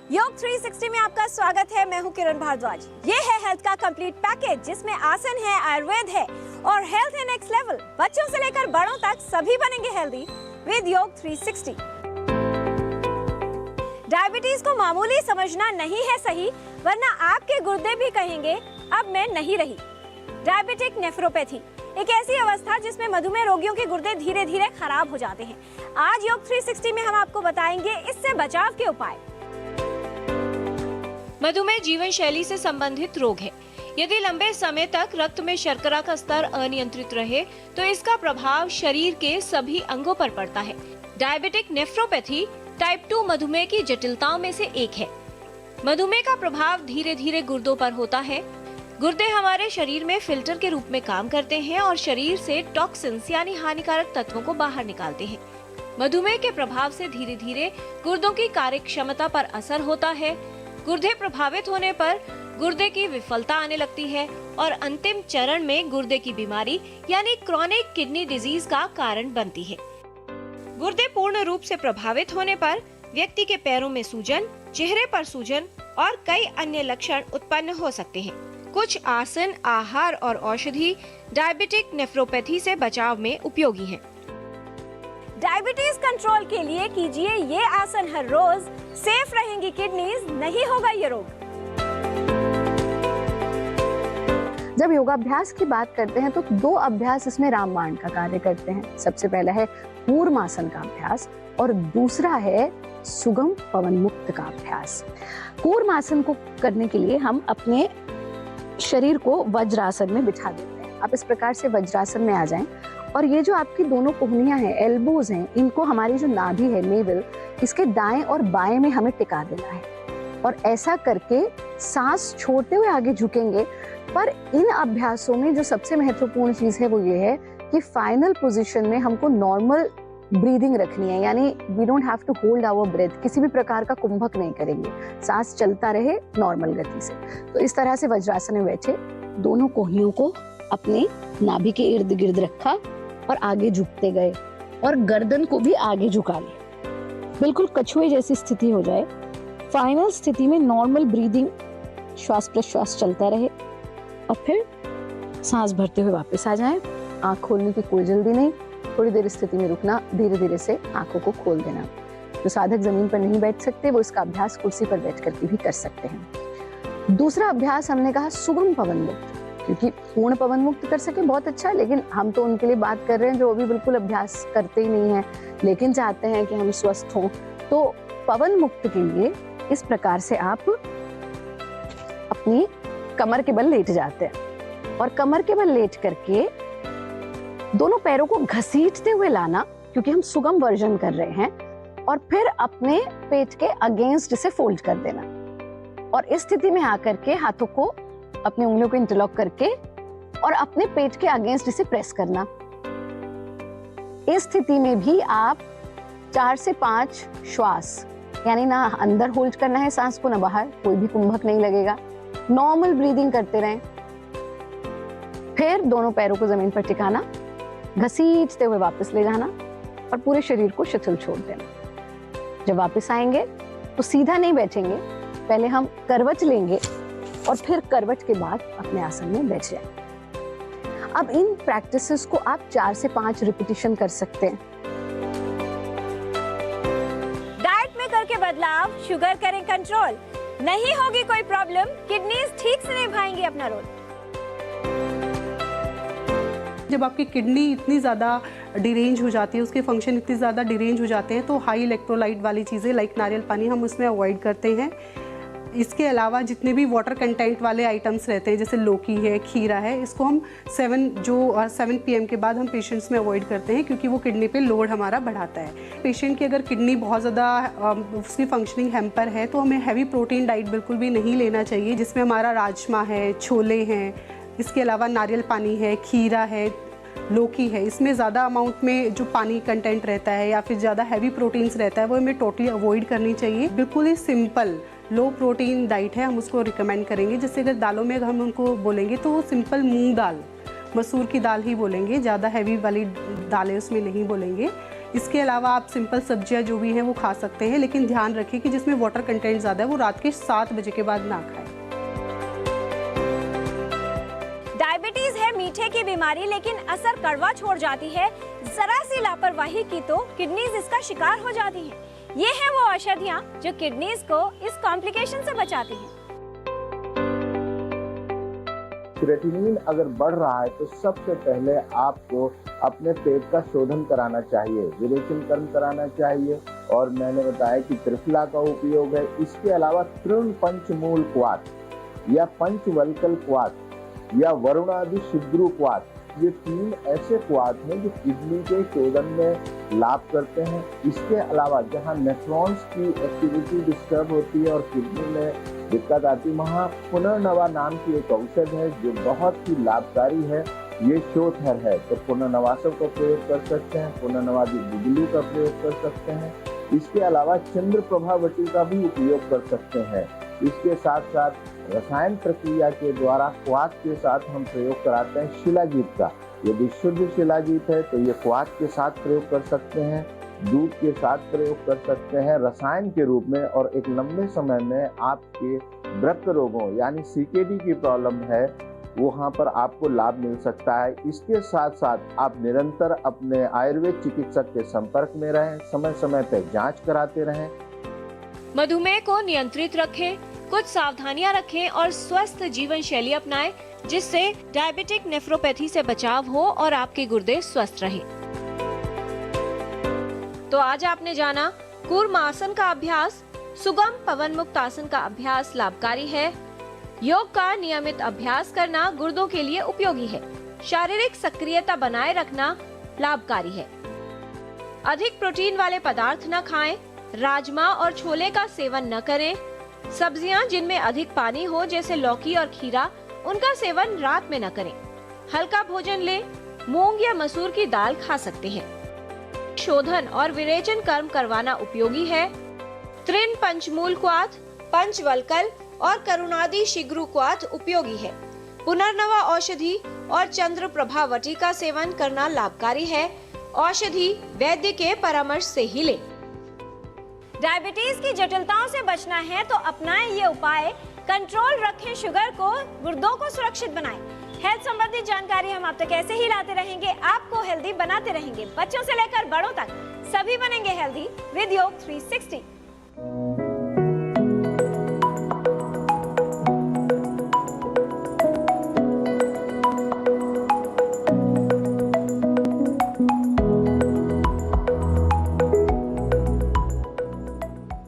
योग 360 में आपका स्वागत है। मैं हूं किरण भारद्वाज। ये है हेल्थ का कंप्लीट पैकेज जिसमें आसन है, आयुर्वेद है और हेल्थ है नेक्स्ट लेवल। बच्चों से लेकर बड़ों तक सभी बनेंगे हेल्दी विद योग 360। डायबिटीज को मामूली समझना नहीं है सही, वरना आपके गुर्दे भी कहेंगे अब मैं नहीं रही। डायबिटिक नेफ्रोपैथी एक ऐसी अवस्था जिसमें मधुमेह रोगियों के गुर्दे धीरे धीरे खराब हो जाते हैं। आज योग 360 में हम आपको बताएंगे इससे बचाव के उपाय। मधुमेह जीवन शैली से संबंधित रोग है। यदि लंबे समय तक रक्त में शर्करा का स्तर अनियंत्रित रहे तो इसका प्रभाव शरीर के सभी अंगों पर पड़ता है। डायबिटिक नेफ्रोपैथी टाइप 2 मधुमेह की जटिलताओं में से एक है। मधुमेह का प्रभाव धीरे धीरे गुर्दों पर होता है। गुर्दे हमारे शरीर में फिल्टर के रूप में काम करते हैं और शरीर से टॉक्सिन्स यानी हानिकारक तत्वों को बाहर निकालते हैं। मधुमेह के प्रभाव से धीरे धीरे गुर्दों की कार्य क्षमता पर असर होता है। गुर्दे प्रभावित होने पर गुर्दे की विफलता आने लगती है और अंतिम चरण में गुर्दे की बीमारी यानी क्रॉनिक किडनी डिजीज का कारण बनती है। गुर्दे पूर्ण रूप से प्रभावित होने पर व्यक्ति के पैरों में सूजन, चेहरे पर सूजन और कई अन्य लक्षण उत्पन्न हो सकते हैं। कुछ आसन, आहार और औषधि डायबिटिक नेफ्रोपैथी से बचाव में उपयोगी हैं। डायबिटीज कंट्रोल के लिए कीजिए ये आसन हर रोज, सेफ रहेंगी किडनीज, नहीं होगा ये रोग। जब योगाभ्यास की बात करते हैं तो दो अभ्यास इसमें रामबाण का कार्य करते हैं। सबसे पहला है कूर्मासन का अभ्यास और दूसरा है सुगम पवन मुक्त का अभ्यास। कूर्मासन को करने के लिए हम अपने शरीर को वज्रासन में बिठा देते हैं। आप इस प्रकार से वज्रासन में आ जाएं और ये जो आपकी दोनों कोहनियां हैं, एल्बोज हैं, इनको हमारी जो नाभि है, नेवल, इसके दाएं और बाएं में हमें टिका देना है और ऐसा करके सांस छोड़ते हुए आगे झुकेंगे। पर इन अभ्यासों में जो सबसे महत्वपूर्ण चीज है वो ये है कि फाइनल पोजीशन में हमको नॉर्मल ब्रीदिंग रखनी है, यानी we don't have to hold our breath. किसी भी प्रकार का कुंभक नहीं करेंगे, सांस चलता रहे नॉर्मल गति से। तो इस तरह से वज्रासन में बैठे, दोनों कोहनियों को अपने नाभि के इर्द गिर्द रखा और आगे झुकते गए और गर्दन को भी आगे झुका लिया, बिल्कुल कछुए जैसी स्थिति हो जाए। फाइनल स्थिति में नॉर्मल ब्रीदिंग, श्वास प्रश्वास चलता रहे और फिर सांस भरते हुए वापस आ जाएं। आंख खोलने की कोई जल्दी नहीं, थोड़ी देर स्थिति में रुकना, धीरे धीरे से आंखों को खोल देना। जो साधक जमीन पर नहीं बैठ सकते वो इसका अभ्यास कुर्सी पर बैठ करके भी कर सकते हैं। दूसरा अभ्यास हमने कहा सुगम पवन मुक्त, क्योंकि पूर्ण पवन मुक्त कर सके बहुत अच्छा, लेकिन हम तो उनके लिए बात कर रहे हैं जो अभी बिल्कुल अभ्यास करते ही नहीं है लेकिन चाहते हैं कि हम स्वस्थ हों। तो पवन मुक्त के लिए इस प्रकार से आप अपनी कमर के बल लेट जाते हैं और कमर के बल लेट करके दोनों पैरों को घसीटते हुए लाना, क्योंकि हम सुगम वर्जन कर रहे हैं, और फिर अपने पेट के अगेंस्ट से फोल्ड कर देना और इस स्थिति में आकर के हाथों को, अपनी उंगलियों को इंटरलॉक करके और अपने पेट के अगेंस्ट से प्रेस करना। इस स्थिति में भी आप 4 से 5 श्वास, यानी ना अंदर होल्ड करना है सांस को ना बाहर, कोई भी कुंभक नहीं लगेगा, नॉर्मल ब्रीदिंग करते रहें। फिर दोनों पैरों को जमीन पर टिकाना, घसीटते हुए वापस ले जाना और पूरे शरीर को शिथिल छोड़ देना। जब वापस आएंगे तो सीधा नहीं बैठेंगे, पहले हम करवट लेंगे और फिर करवट के बाद अपने आसन में बैठ जाएं। अब इन प्रैक्टिसेस को आप 4 से 5 रिपीटिशन कर सकते हैं। डाइट में करके बदलाव, शुगर करें कंट्रोल, नहीं होगी कोई प्रॉब्लम, किडनीज ठीक से निभाएंगी अपना रोल। जब आपकी किडनी इतनी ज़्यादा डिरेंज हो जाती है, उसके फंक्शन इतने ज़्यादा डिरेंज हो जाते हैं, तो हाई इलेक्ट्रोलाइट वाली चीज़ें लाइक नारियल पानी हम उसमें अवॉइड करते हैं। इसके अलावा जितने भी वाटर कंटेंट वाले आइटम्स रहते हैं, जैसे लौकी है, खीरा है, इसको हम 7 PM के बाद हम पेशेंट्स में अवॉइड करते हैं, क्योंकि वो किडनी पे लोड हमारा बढ़ाता है। पेशेंट की अगर किडनी बहुत ज़्यादा उसकी फंक्शनिंग हैम्पर है तो हमें हैवी प्रोटीन डाइट बिल्कुल भी नहीं लेना चाहिए, जिसमें हमारा राजमा है, छोले हैं, इसके अलावा नारियल पानी है, खीरा है, लौकी है। इसमें ज़्यादा अमाउंट में जो पानी कंटेंट रहता है या फिर ज़्यादा हैवी प्रोटीन्स रहता है वो हमें टोटली अवॉइड करनी चाहिए। बिल्कुल ही सिंपल लो प्रोटीन डाइट है, हम उसको रिकमेंड करेंगे। जैसे अगर दालों में हम उनको बोलेंगे तो वो सिंपल मूंग दाल, मसूर की दाल ही बोलेंगे, ज़्यादा हैवी वाली दालें उसमें नहीं बोलेंगे। इसके अलावा आप सिंपल सब्जियां जो भी हैं वो खा सकते हैं, लेकिन ध्यान रखें कि जिसमें वाटर कंटेंट ज़्यादा है वो रात के 7 बजे के बाद ना खाएं। डायबिटीज है मीठे की बीमारी, लेकिन असर कड़वा छोड़ जाती है। जरा सी लापरवाही की तो किडनीज इसका शिकार हो जाती हैं। ये है वो औषधियाँ जो किडनीज को इस कॉम्प्लिकेशन से बचाती हैं। क्रिएटिनिन अगर बढ़ रहा है तो सबसे पहले आपको अपने पेट का शोधन कराना चाहिए, विरेचन कर्म कराना चाहिए, और मैंने बताया कि त्रिफला का उपयोग है। इसके अलावा तृण पंचमूल क्वाथ या पंचवल्कल क्वाथ या वरुणादि शिद्रु क्वाथ, ये 3 ऐसे क्वाथ हैं जो किडनी के शोधन में लाभ करते हैं। इसके अलावा जहाँ नेफ्रॉन्स की एक्टिविटी डिस्टर्ब होती है और किडनी में दिक्कत आती है, वहाँ पुनर्नवा नाम की एक औषध है जो बहुत ही लाभकारी है। ये शोथर है, तो पुनर्नवासव का प्रयोग कर सकते हैं, पुनर्नवादी गुगलू का प्रयोग कर सकते हैं। इसके अलावा चंद्र प्रभावती का भी उपयोग कर सकते हैं। इसके साथ साथ रसायन प्रक्रिया के द्वारा क्वाथ के साथ हम प्रयोग कराते हैं शिलाजीत का। यदि शुद्ध शिलाजीत है तो ये क्वाथ के साथ प्रयोग कर सकते हैं, दूध के साथ प्रयोग कर सकते हैं रसायन के रूप में, और एक लंबे समय में आपके वृक्क रोगों यानी सीकेडी की प्रॉब्लम है वहाँ पर आपको लाभ मिल सकता है। इसके साथ साथ आप निरंतर अपने आयुर्वेद चिकित्सक के संपर्क में रहें, समय समय पर जांच कराते रहें। मधुमेह को नियंत्रित रखें, कुछ सावधानियां रखें और स्वस्थ जीवन शैली अपनाएं, जिससे डायबिटिक नेफ्रोपैथी से बचाव हो और आपके गुर्दे स्वस्थ रहें। तो आज आपने जाना कूर्म आसन का अभ्यास, सुगम पवन मुक्त आसन का अभ्यास लाभकारी है। योग का नियमित अभ्यास करना गुर्दों के लिए उपयोगी है। शारीरिक सक्रियता बनाए रखना लाभकारी है। अधिक प्रोटीन वाले पदार्थ न खाएं, राजमा और छोले का सेवन न करें। सब्जियां जिनमें अधिक पानी हो जैसे लौकी और खीरा, उनका सेवन रात में न करें। हल्का भोजन लें, मूंग या मसूर की दाल खा सकते हैं। शोधन और विरेचन कर्म करवाना उपयोगी है। तृण पंचमूल क्वाथ, पंचवल्कल और करुणादि शिग्रु क्वाथ उपयोगी है। पुनर्नवा औषधि और चंद्र प्रभावती का सेवन करना लाभकारी है। औषधि वैद्य के परामर्श से ही लें। डायबिटीज की जटिलताओं से बचना है तो अपनाएं ये उपाय। कंट्रोल रखें शुगर को, गुर्दों को सुरक्षित बनाएं। हेल्थ संबंधित जानकारी हम आप तक ऐसे ही लाते रहेंगे, आपको हेल्दी बनाते रहेंगे। बच्चों से लेकर बड़ों तक सभी बनेंगे हेल्दी विद योग 360।